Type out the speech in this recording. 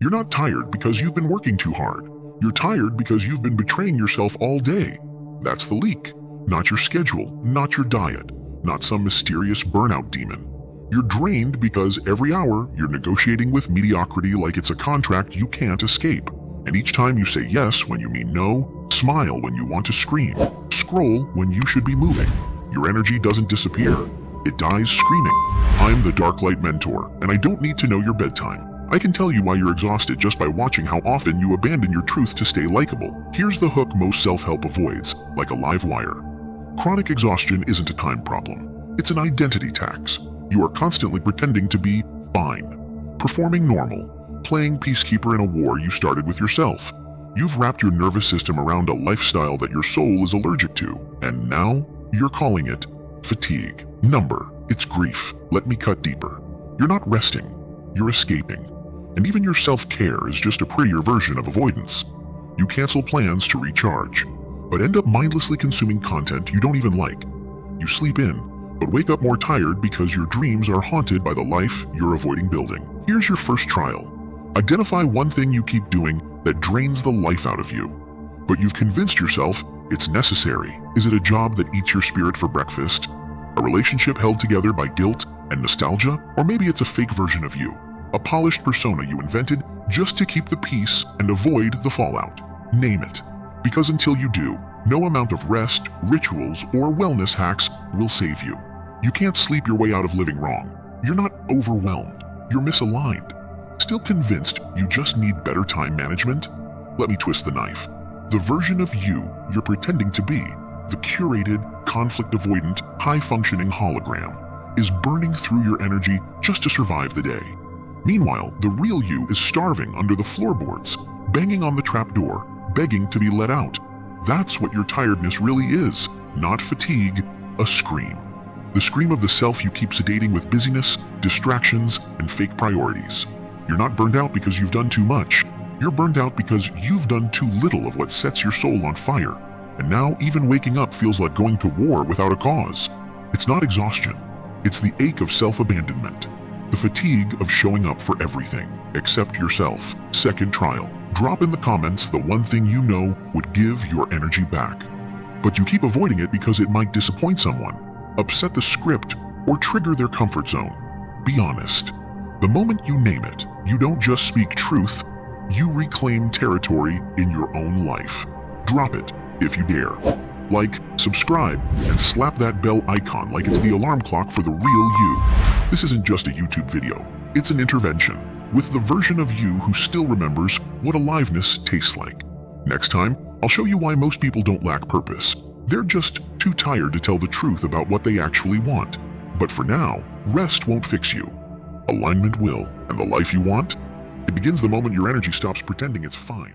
You're not tired because you've been working too hard. You're tired because you've been betraying yourself all day. That's the leak. Not your schedule, not your diet, not some mysterious burnout demon. You're drained because every hour you're negotiating with mediocrity like it's a contract you can't escape. And each time you say yes when you mean no, smile when you want to scream, scroll when you should be moving, your energy doesn't disappear. It dies screaming. I'm the Dark Light Mentor, and I don't need to know your bedtime. I can tell you why you're exhausted just by watching how often you abandon your truth to stay likable. Here's the hook most self-help avoids, like a live wire. Chronic exhaustion isn't a time problem. It's an identity tax. You are constantly pretending to be fine, performing normal, playing peacekeeper in a war you started with yourself. You've wrapped your nervous system around a lifestyle that your soul is allergic to, and now you're calling it fatigue. It's grief. Let me cut deeper. You're not resting. You're escaping. And even your self-care is just a prettier version of avoidance. You cancel plans to recharge, but end up mindlessly consuming content you don't even like. You sleep in, but wake up more tired because your dreams are haunted by the life you're avoiding building. Here's your first trial. Identify one thing you keep doing that drains the life out of you, but you've convinced yourself it's necessary. Is it a job that eats your spirit for breakfast? A relationship held together by guilt and nostalgia? Or maybe it's a fake version of you, a polished persona you invented just to keep the peace and avoid the fallout. Name it, because until you do, no amount of rest, rituals, or wellness hacks will save you. You can't sleep your way out of living wrong. You're not overwhelmed. You're misaligned. Still convinced you just need better time management? Let me twist the knife. The version of you you're pretending to be, the curated, conflict-avoidant, high-functioning hologram, is burning through your energy just to survive the day. Meanwhile, the real you is starving under the floorboards, banging on the trapdoor, begging to be let out. That's what your tiredness really is, not fatigue, a scream. The scream of the self you keep sedating with busyness, distractions, and fake priorities. You're not burned out because you've done too much. You're burned out because you've done too little of what sets your soul on fire. And now even waking up feels like going to war without a cause. It's not exhaustion. It's the ache of self-abandonment. The fatigue of showing up for everything, except yourself. Second trial. Drop in the comments the one thing you know would give your energy back. But you keep avoiding it because it might disappoint someone, upset the script, or trigger their comfort zone. Be honest. The moment you name it, you don't just speak truth, you reclaim territory in your own life. Drop it if you dare. Like, subscribe, and slap that bell icon like it's the alarm clock for the real you. This isn't just a YouTube video, it's an intervention with the version of you who still remembers what aliveness tastes like. Next time, I'll show you why most people don't lack purpose. They're just too tired to tell the truth about what they actually want. But for now, rest won't fix you. Alignment will, and the life you want? It begins the moment your energy stops pretending it's fine.